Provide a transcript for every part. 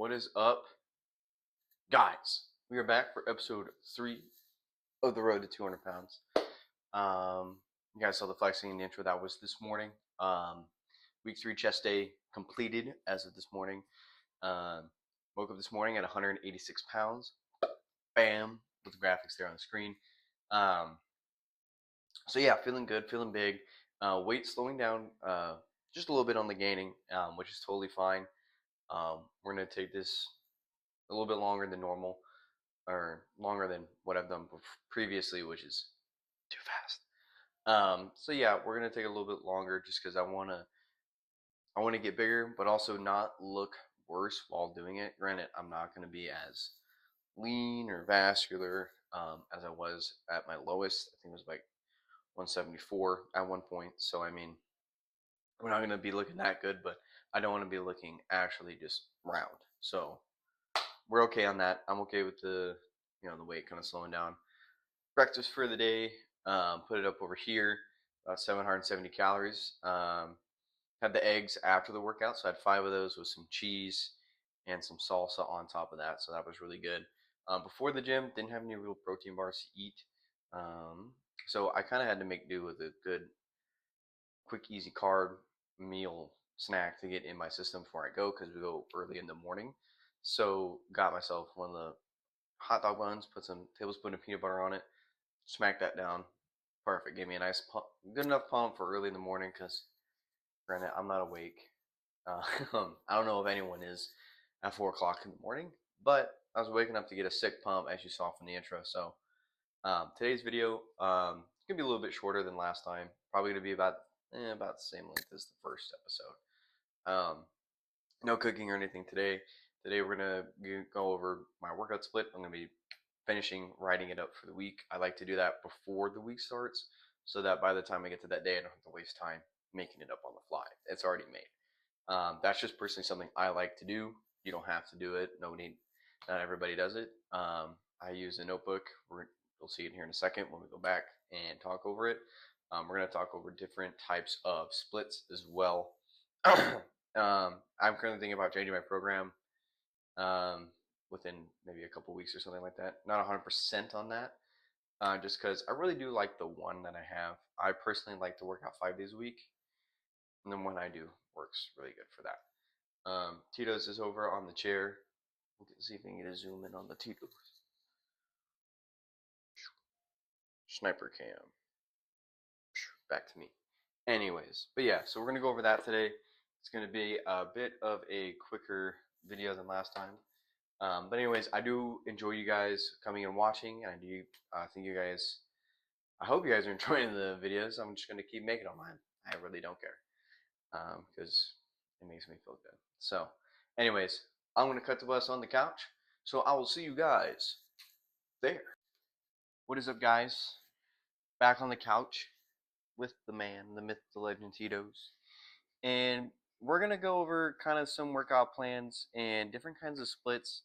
What is up, guys? We are back for episode 3 of the road to 200 pounds. You guys saw the flexing in the intro. That was this morning. Week 3 chest day completed as of this morning. Woke up this morning at 186 pounds. Bam, with the graphics there on the screen. So yeah, feeling good, feeling big. Weight slowing down just a little bit on the gaining, which is totally fine. We're gonna take this a little bit longer than normal, or longer than what I've done previously, which is too fast. So yeah, we're gonna take a little bit longer just because I wanna get bigger, but also not look worse while doing it. Granted, I'm not gonna be as lean or vascular as I was at my lowest. I think it was like 174 at one point. So I mean, we're not gonna be looking that good, but I don't want to be looking actually just round. So we're okay on that. I'm okay with the weight kind of slowing down. Breakfast for the day, put it up over here, about 770 calories. Had the eggs after the workout, so I had 5 of those with some cheese and some salsa on top of that, so that was really good. Before the gym, didn't have any real protein bars to eat, um, so I kind of had to make do with a good, quick, easy carb meal snack to get in my system before I go because we go early in the morning. So got myself one of the hot dog buns, put some tablespoon of peanut butter on it, smack that down. Perfect. Gave me a nice pump, good enough pump for early in the morning because, granted, I'm not awake. Uh, I don't know if anyone is at 4 o'clock in the morning, but I was waking up to get a sick pump, as you saw from the intro. So today's video is gonna be a little bit shorter than last time. Probably gonna be about the same length as the first episode. No cooking or anything today. Today we're gonna go over my workout split. I'm gonna be finishing writing it up for the week. I like to do that before the week starts so that by the time I get to that day, I don't have to waste time making it up on the fly. It's already made. That's just personally something I like to do. You don't have to do it. Not everybody does it. I use a notebook. You'll see it here in a second when we go back and talk over it. We're going to talk over different types of splits as well. I'm currently thinking about changing my program within maybe a couple weeks or something like that. Not 100% on that, just because I really do like the one that I have. I personally like to work out 5 days a week, and then when I do, works really good for that. Tito's is over on the chair. We can see if we can get a zoom in on the Tito's. Sniper cam. Back to me. Anyways, but yeah, so we're going to go over that today. It's going to be a bit of a quicker video than last time. But anyways, I do enjoy you guys coming and watching, and I hope you guys are enjoying the videos. I'm just going to keep making them. I really don't care because it makes me feel good. So anyways, I'm going to cut to us on the couch. So I will see you guys there. What is up, guys? Back on the couch with the man, the myth, the legend, Tito's. And we're going to go over kind of some workout plans and different kinds of splits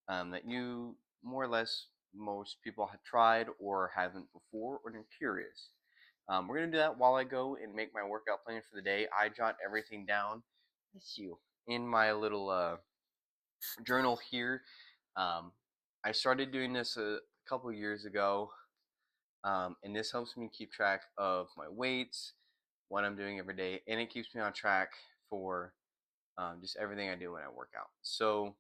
that you more or less most people have tried or haven't before or they're curious. We're going to do that while I go and make my workout plan for the day. I jot everything down in my little journal here. Um, I started doing this a couple years ago, and this helps me keep track of my weights, what I'm doing every day, and it keeps me on track for just everything I do when I work out. So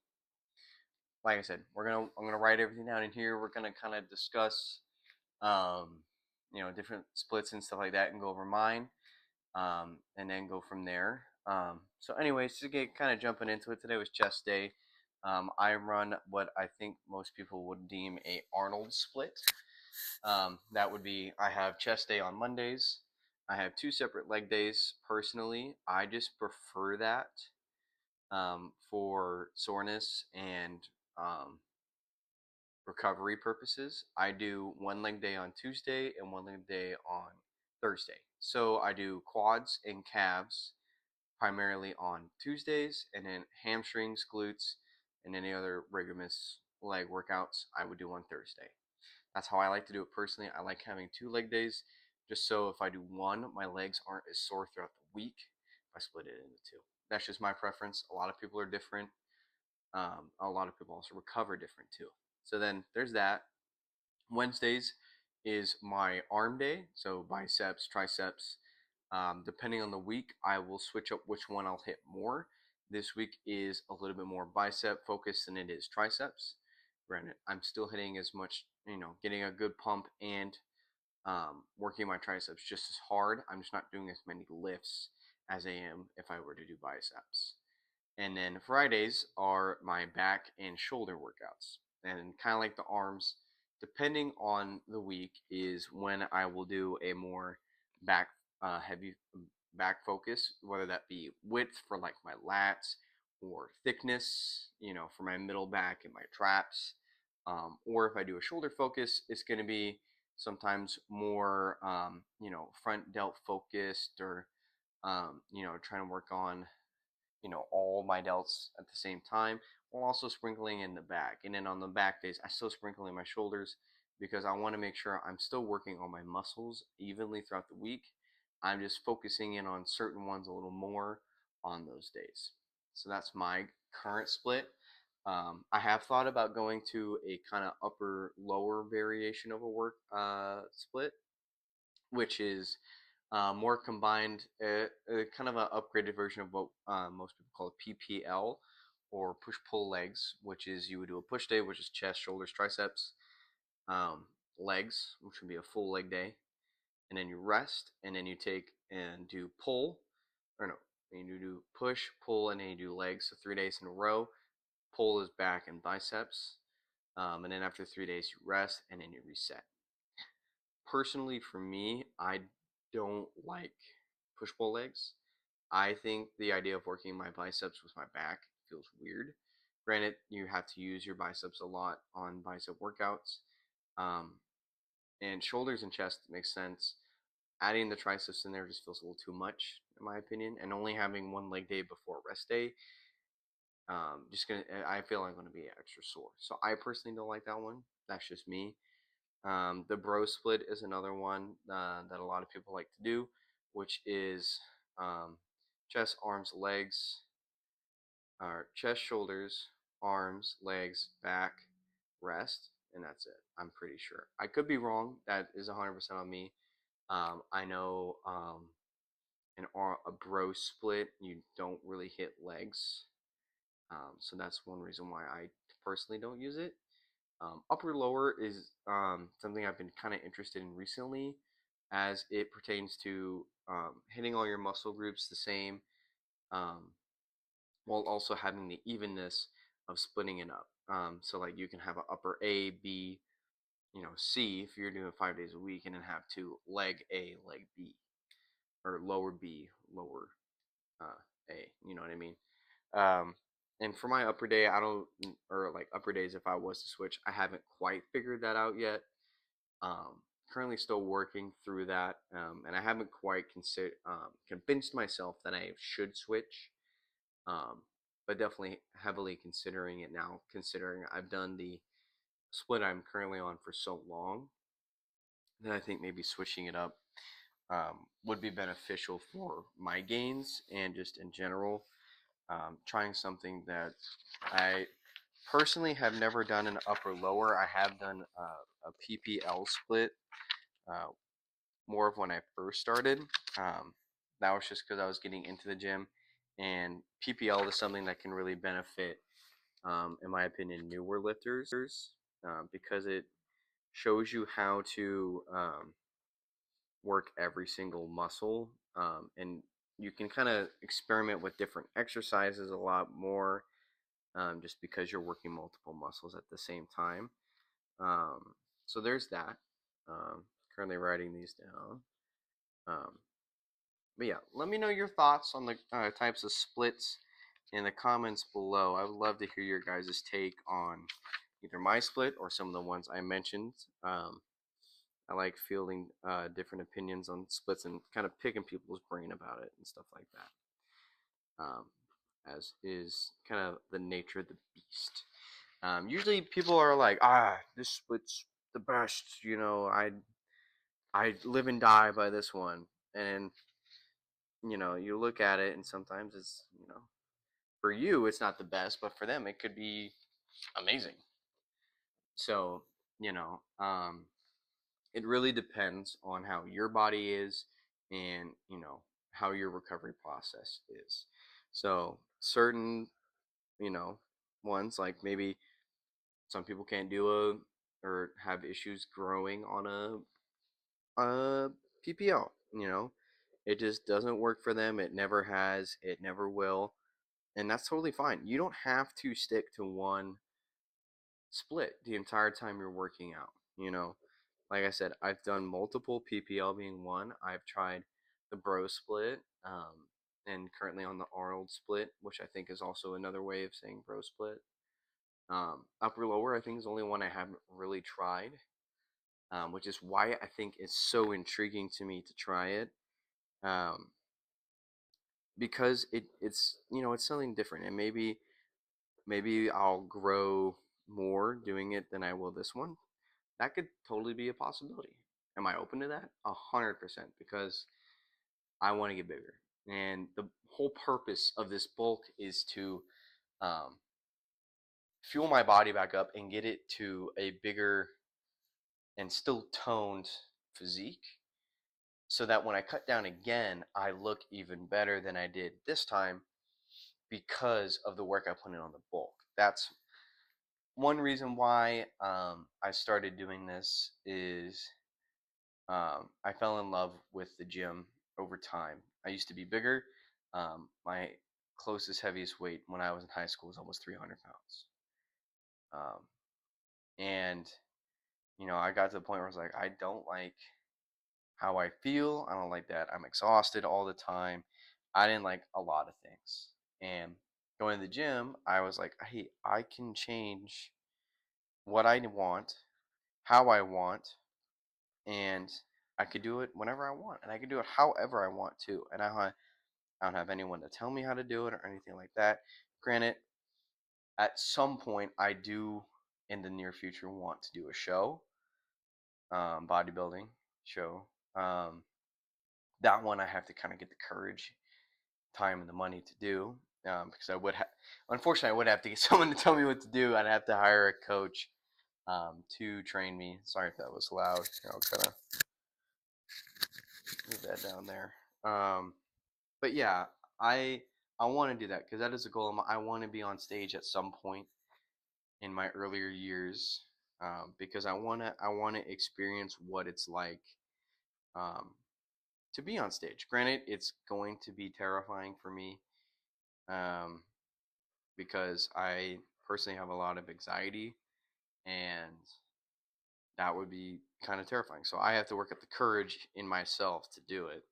like I said, I'm gonna write everything down in here. We're gonna kind of discuss, um, different splits and stuff like that, and go over mine, and then go from there. So, anyways, to get kind of jumping into it, today was chest day. I run what I think most people would deem a Arnold split. That would be I have chest day on Mondays. I have 2 separate leg days. Personally, I just prefer that for soreness and um, recovery purposes. I do 1 leg day on Tuesday and 1 leg day on Thursday. So I do quads and calves primarily on Tuesdays, and then hamstrings, glutes, and any other rigorous leg workouts I would do on Thursday. That's how I like to do it personally. I like having 2 leg days just so if I do one, my legs aren't as sore throughout the week if I split it into 2. That's just my preference. A lot of people are different. A lot of people also recover different too. So then there's that. Wednesdays is my arm day, so biceps, triceps. Depending on the week, I will switch up which one I'll hit more. This week is a little bit more bicep focused than it is triceps. Granted, I'm still hitting as much, getting a good pump and working my triceps just as hard. I'm just not doing as many lifts as I am if I were to do biceps. And then Fridays are my back and shoulder workouts. And kind of like the arms, depending on the week, is when I will do a more back heavy back focus, whether that be width for like my lats or thickness, for my middle back and my traps. Or if I do a shoulder focus, it's going to be sometimes more, front delt focused or, trying to work on all my delts at the same time while also sprinkling in the back. And then on the back days, I still sprinkle in my shoulders because I want to make sure I'm still working on my muscles evenly throughout the week. I'm just focusing in on certain ones a little more on those days. So that's my current split. I have thought about going to a kind of upper lower variation of a work split, which is more combined, kind of an upgraded version of what most people call a PPL or push pull legs, which is you would do a push day, which is chest, shoulders, triceps, um, legs, which would be a full leg day, and then you rest, and then you take and do pull, or no, and you do push, pull, and then you do legs. So 3 days in a row. Pull is back and biceps, and then after 3 days you rest, and then you reset. Personally, for me, I don't like push pull legs. I think the idea of working my biceps with my back feels weird. Granted, you have to use your biceps a lot on bicep workouts, um, and shoulders and chest makes sense. Adding the triceps in there just feels a little too much, in my opinion. And only having one leg day before rest day, I feel I'm gonna be extra sore. So I personally don't like that one. That's just me. The bro split is another one that a lot of people like to do, which is um, chest, arms, legs, or chest, shoulders, arms, legs, back, rest, and that's it. I'm pretty sure. I could be wrong. That is 100% on me. I know a bro split, you don't really hit legs. So that's one reason why I personally don't use it. Upper lower is something I've been kind of interested in recently as it pertains to hitting all your muscle groups the same um, while also having the evenness of splitting it up. So like you can have an upper A, B, C if you're doing 5 days a week, and then have two leg A, leg B, or lower B, lower A. You know what I mean? Um, and for my upper day, I don't, or like upper days, if I was to switch, I haven't quite figured that out yet. Um, Currently still working through that, and I haven't quite convinced myself that I should switch. Um, but definitely heavily considering it now, considering I've done the split I'm currently on for so long that I think maybe switching it up would be beneficial for my gains and just in general. Trying something that I personally have never done an upper lower. I have done a PPL split, uh, more of when I first started. Um, that was just because I was getting into the gym, and PPL is something that can really benefit, in my opinion, newer lifters because it shows you how to work every single muscle, and you can kind of experiment with different exercises a lot more, just because you're working multiple muscles at the same time. Um, so there's that. Currently writing these down. Um, but yeah, let me know your thoughts on the types of splits in the comments below. I would love to hear your guys' take on either my split or some of the ones I mentioned. I like fielding different opinions on splits and kind of picking people's brain about it and stuff like that. As is kind of the nature of the beast. Usually people are like, this split's the best. I live and die by this one. And you look at it, and sometimes it's For you, it's not the best, but for them, it could be amazing. So, you know, it really depends on how your body is and, how your recovery process is. So, certain, you know, ones like maybe some people can't do or have issues growing on a PPL, it just doesn't work for them. It never has, it never will. And that's totally fine. You don't have to stick to one split the entire time you're working out. Like I said, I've done multiple, PPL being one. I've tried the bro split, and currently on the Arnold split, which I think is also another way of saying bro split. Upper lower, I think, is the only one I haven't really tried, which is why I think it's so intriguing to me to try it. Um, because it's something different, and maybe I'll grow more doing it than I will this one. That could totally be a possibility. Am I open to that? 100%, because I want to get bigger, and the whole purpose of this bulk is to um, fuel my body back up and get it to a bigger and still toned physique, so that when I cut down again, I look even better than I did this time because of the work I put in on the bulk. That's one reason why I started doing this. Is I fell in love with the gym over time. I used to be bigger. My closest, heaviest weight when I was in high school was almost 300 pounds. Um, and, I got to the point where I was like, I don't like how I feel. I don't like that. I'm exhausted all the time. I didn't like a lot of things. And going to the gym, I was like, hey, I can change what I want, how I want, and I could do it whenever I want, and I could do it however I want to. And I don't have anyone to tell me how to do it or anything like that. Granted, at some point, I do in the near future want to do a show, bodybuilding show. Um, that one I have to kind of get the courage, time, and the money to do. Because unfortunately, I would have to get someone to tell me what to do. I'd have to hire a coach to train me. Sorry if that was loud. I'll kind of move that down there. But yeah, I I want to do that because that is a goal. I want to be on stage at some point in my earlier years, because I want to experience what it's like, um, to be on stage. Granted, it's going to be terrifying for me, um, because I personally have a lot of anxiety, and that would be kind of terrifying. So I have to work up the courage in myself to do it.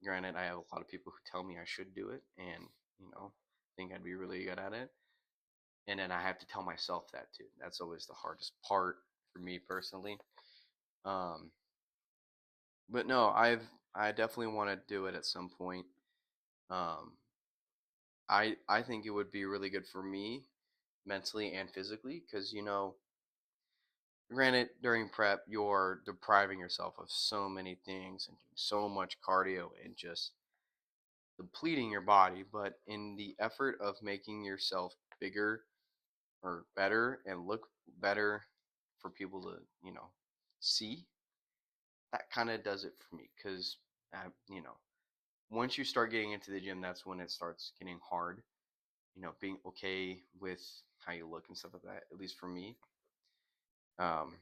Granted, I have a lot of people who tell me I should do it, and think I'd be really good at it. And then I have to tell myself that too. That's always the hardest part for me personally. Um, but no, I definitely want to do it at some point. Um, I think it would be really good for me mentally and physically because granted, during prep you're depriving yourself of so many things and doing so much cardio and just depleting your body, but in the effort of making yourself bigger or better and look better for people to, see, that kind of does it for me because, once you start getting into the gym, that's when it starts getting hard, being okay with how you look and stuff like that, at least for me. Um,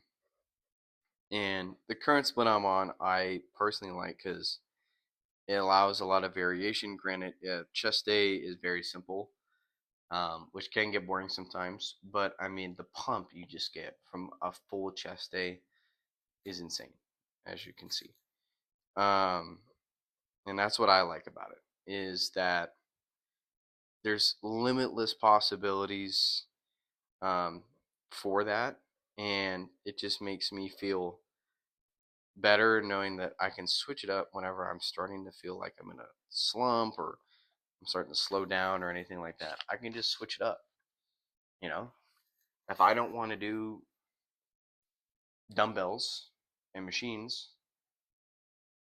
and the current split I'm on, I personally like because it allows a lot of variation. Granted, chest day is very simple, which can get boring sometimes. But I mean, the pump you just get from a full chest day is insane, as you can see. Um, and that's what I like about it is that there's limitless possibilities, um, for that, and it just makes me feel better knowing that I can switch it up whenever I'm starting to feel like I'm in a slump or I'm starting to slow down or anything like that. I can just switch it up. You know, if I don't want to do dumbbells and machines,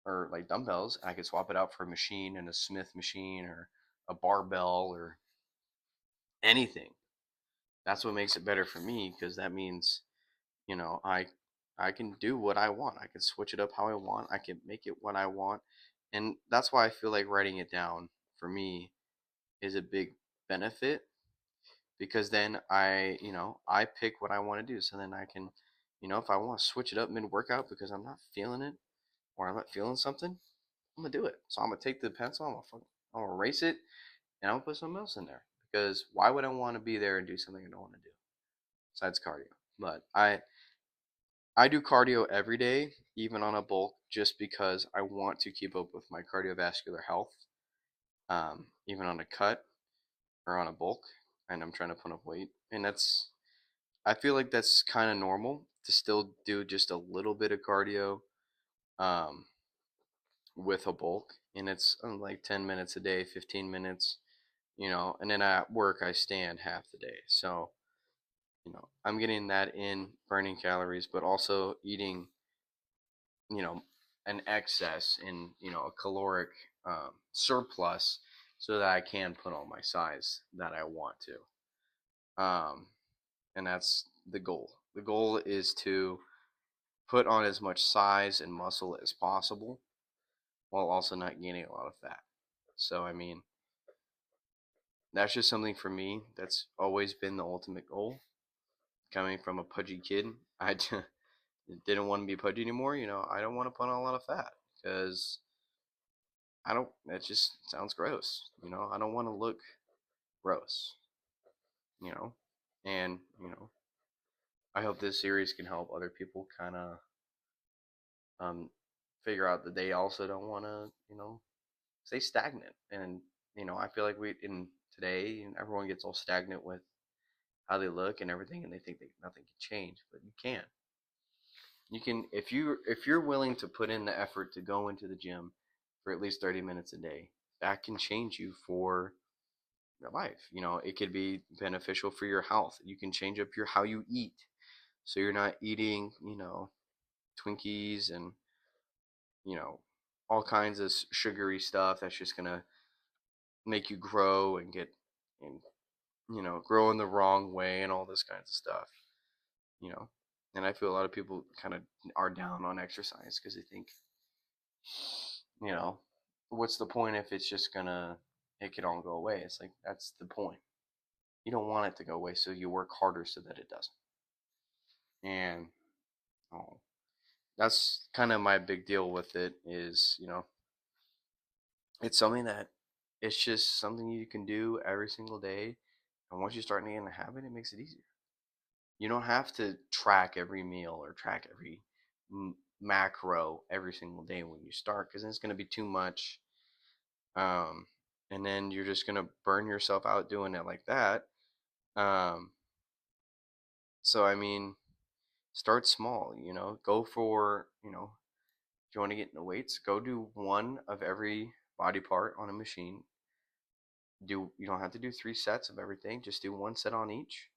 or like dumbbells, I could swap it out for a machine and a Smith machine or a barbell or anything. That's what makes it better for me, because that means, I can do what I want. I can switch it up how I want. I can make it what I want. And that's why I feel like writing it down for me is a big benefit, because then I pick what I want to do. So then I can, if I want to switch it up mid workout because I'm not feeling it or I'm not feeling something, I'm gonna do it. So I'm gonna take the pencil, I'm gonna erase it, and I'm gonna put something else in there. Because why would I want to be there and do something I don't want to do besides cardio? But I do cardio every day, even on a bulk, just because I want to keep up with my cardiovascular health, even on a cut or on a bulk, and I'm trying to put up weight. And I feel like that's kind of normal to still do just a little bit of cardio, um, with a bulk, and it's like 10 minutes a day, 15 minutes, and then at work I stand half the day. So, I'm getting that in, burning calories, but also eating, you know, an excess in, a caloric surplus, so that I can put on my size that I want to. And that's the goal. The goal is to put on as much size and muscle as possible while also not gaining a lot of fat. So, I mean, that's just something for me that's always been the ultimate goal. Coming from a pudgy kid, I didn't want to be pudgy anymore. I don't want to put on a lot of fat because I don't. That just sounds gross. I don't want to look gross. You know, and I hope this series can help other people kind of um figure out that they also don't want to stay stagnant. And I feel like we in today, and everyone gets all stagnant with how they look and everything, and they think that nothing can change, but you can. You can, if you're willing to put in the effort to go into the gym for at least 30 minutes a day. That can change you for your life. It could be beneficial for your health. You can change up your how you eat, so you're not eating Twinkies and all kinds of sugary stuff that's just gonna make you grow and get and grow in the wrong way and all this kinds of stuff. you know and I feel a lot of people kind of are down on exercise because they think, you know what's the point if it's just gonna it could all go away. It's like, that's the point. You don't want it to go away, so you work harder so that it doesn't. And oh, that's kind of my big deal with it, is it's something that it's just something you can do every single day. And once you start getting in the habit, it makes it easier. You don't have to track every meal or track every macro every single day when you start, because then it's going to be too much. Um, and then you're just going to burn yourself out doing it like that. Um, so, I mean, start small, go for, if you want to get into weights, go do one of every body part on a machine. You don't have to do 3 sets of everything, just do 1 set on each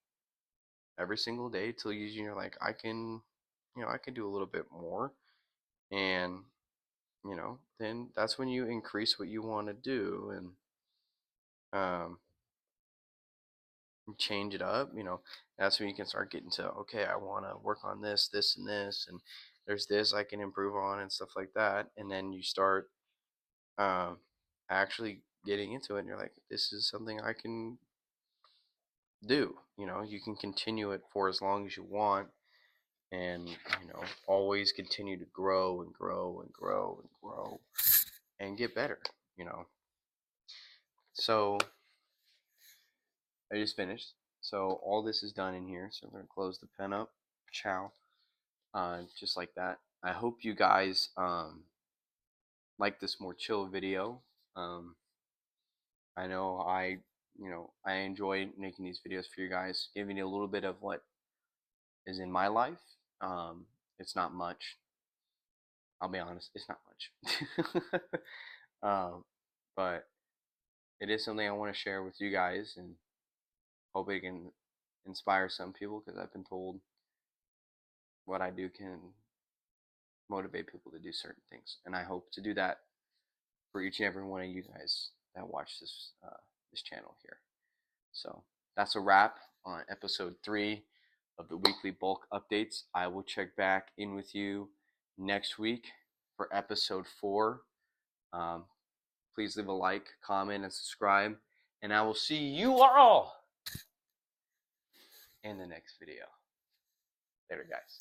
every single day till you're like, I can do a little bit more. And then that's when you increase what you want to do, and change it up. That's when you can start getting to, okay, I want to work on this and this, and there's this I can improve on and stuff like that. And then you start um actually getting into it, and you're like, this is something I can do. You can continue it for as long as you want, and always continue to grow and grow and grow and grow and get better. you know so I just finished, so all this is done in here, so I'm going to close the pen up. Ciao. Just like that. I hope you guys like this more chill video. um I know I enjoy making these videos for you guys, giving you a little bit of what is in my life. It's not much. I'll be honest, it's not much. um, but it is something I want to share with you guys, and hope it can inspire some people, because I've been told what I do can motivate people to do certain things, and I hope to do that for each and every one of you guys that watch this channel here. So that's a wrap on episode 3 of the weekly bulk updates. I will check back in with you next week for episode 4. Please leave a like, comment, and subscribe, and I will see you all in the next video. Later, guys.